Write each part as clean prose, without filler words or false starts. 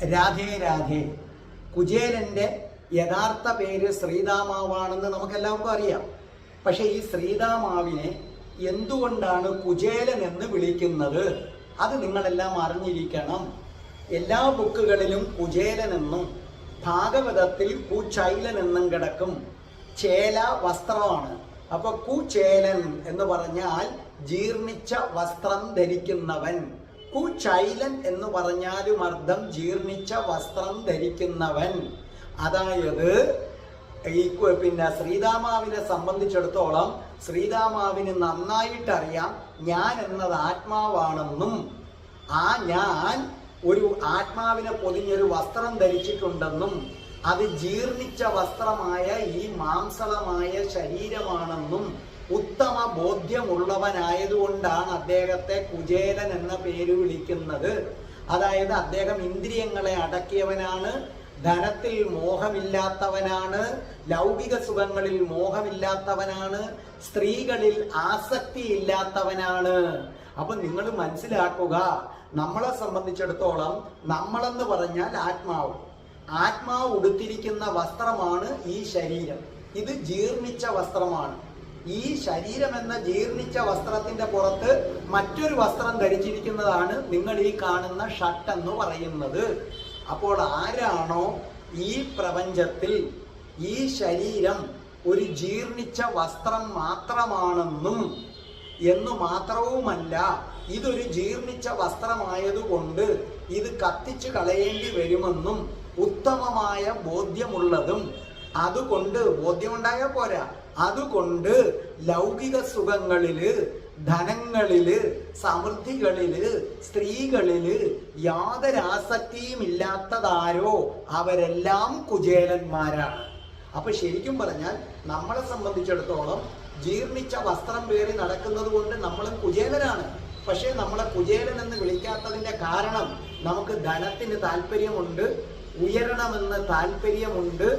രാധേ രാധേ. കുചേലന്റെ യഥാർത്ഥ പേര് ശ്രീതാമാവാണെന്ന് നമുക്കെല്ലാവർക്കും അറിയാം. പക്ഷെ ഈ ശ്രീതാമാവിനെ എന്തുകൊണ്ടാണ് കുചേലൻ എന്ന് വിളിക്കുന്നത് അത് നിങ്ങളെല്ലാം അറിഞ്ഞിരിക്കണം. എല്ലാ ബുക്കുകളിലും കുചേലൻ എന്നും ഭാഗവതത്തിൽ കുചൈലൻ എന്നും കിടക്കും. ചേല വസ്ത്രമാണ്. അപ്പൊ കുചേലൻ എന്ന് പറഞ്ഞാൽ ജീർണിച്ച വസ്ത്രം ധരിക്കുന്നവൻ. കുചൈലൻ എന്ന് പറഞ്ഞാലും അർത്ഥം ജീർണിച്ച വസ്ത്രം ധരിക്കുന്നവൻ. അതായത് ഈ ശ്രീതാമാവിനെ സംബന്ധിച്ചിടത്തോളം ശ്രീതാമാവിന് നന്നായിട്ടറിയാം ഞാൻ എന്നത് ആത്മാവാണെന്നും ആ ഞാൻ ഒരു ആത്മാവിനെ പൊതിഞ്ഞൊരു വസ്ത്രം ധരിച്ചിട്ടുണ്ടെന്നും അത് ജീർണിച്ച വസ്ത്രമായ ഈ മാംസളമായ ശരീരമാണെന്നും ഉത്തമ ബോധ്യമുള്ളവനായതുകൊണ്ടാണ് അദ്ദേഹത്തെ കുചേലൻ എന്ന പേര് വിളിക്കുന്നത്. അതായത് അദ്ദേഹം ഇന്ദ്രിയങ്ങളെ അടക്കിയവനാണ്, ധനത്തിൽ മോഹമില്ലാത്തവനാണ്, ലൗകിക സുഖങ്ങളിൽ മോഹമില്ലാത്തവനാണ്, സ്ത്രീകളിൽ ആസക്തി ഇല്ലാത്തവനാണ്. അപ്പൊ നിങ്ങൾ മനസ്സിലാക്കുക, നമ്മളെ സംബന്ധിച്ചിടത്തോളം നമ്മളെന്ന് പറഞ്ഞാൽ ആത്മാവ് ഉടുത്തിരിക്കുന്ന വസ്ത്രമാണ് ഈ ശരീരം. ഇത് ജീർണിച്ച വസ്ത്രമാണ്. ഈ ശരീരം എന്ന ജീർണിച്ച വസ്ത്രത്തിന്റെ പുറത്ത് മറ്റൊരു വസ്ത്രം ധരിച്ചിരിക്കുന്നതാണ് നിങ്ങൾ ഈ കാണുന്ന ഷർട്ട് എന്ന് പറയുന്നത്. അപ്പോൾ ആരാണോ ഈ പ്രപഞ്ചത്തിൽ ഈ ശരീരം ഒരു ജീർണിച്ച വസ്ത്രം മാത്രമാണെന്നും എന്നു മാത്രവുമല്ല ഇതൊരു ജീർണിച്ച വസ്ത്രമായതുകൊണ്ട് ഇത് കത്തിച്ചു കളയേണ്ടി വരുമെന്നും ഉത്തമമായ ബോധ്യമുള്ളതും, അതുകൊണ്ട് ബോധ്യമുണ്ടായാൽ പോരാ, അതുകൊണ്ട് ലൗകിക സുഖങ്ങളില്, ധനങ്ങളില്, സമൃദ്ധികളില്, സ്ത്രീകളില് യാതൊരു ആസക്തിയും ഇല്ലാത്തതാരോ അവരെല്ലാം കുചേലന്മാരാണ്. അപ്പൊ ശരിക്കും പറഞ്ഞാൽ നമ്മളെ സംബന്ധിച്ചിടത്തോളം ജീർണിച്ച വസ്ത്രം പേറി നടക്കുന്നത് കൊണ്ട് നമ്മളും കുചേലനാണ്. പക്ഷെ നമ്മളെ കുചേലൻ എന്ന് വിളിക്കാത്തതിന്റെ കാരണം നമുക്ക് ധനത്തിന് താല്പര്യമുണ്ട്, ഉയരണമെന്ന് താല്പര്യമുണ്ട്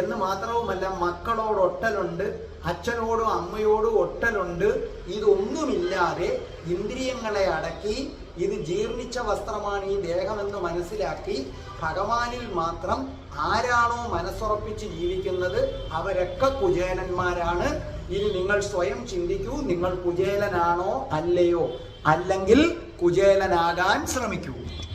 എന്ന് മാത്രവുമല്ല മക്കളോട് ഒട്ടലുണ്ട്, അച്ഛനോടും അമ്മയോടും ഒട്ടലുണ്ട്. ഇതൊന്നുമില്ലാതെ ഇന്ദ്രിയങ്ങളെ അടക്കി ഇത് ജീർണിച്ച വസ്ത്രമാണ് ഈ ദേഹമെന്ന് മനസ്സിലാക്കി ഭഗവാനിൽ മാത്രം ആരാണോ മനസ്സുറപ്പിച്ച് ജീവിക്കുന്നത് അവരൊക്കെ കുചേലന്മാരാണ്. ഇനി നിങ്ങൾ സ്വയം ചിന്തിക്കൂ, നിങ്ങൾ കുചേലനാണോ അല്ലയോ? അല്ലെങ്കിൽ കുചേലനാകാൻ ശ്രമിക്കൂ.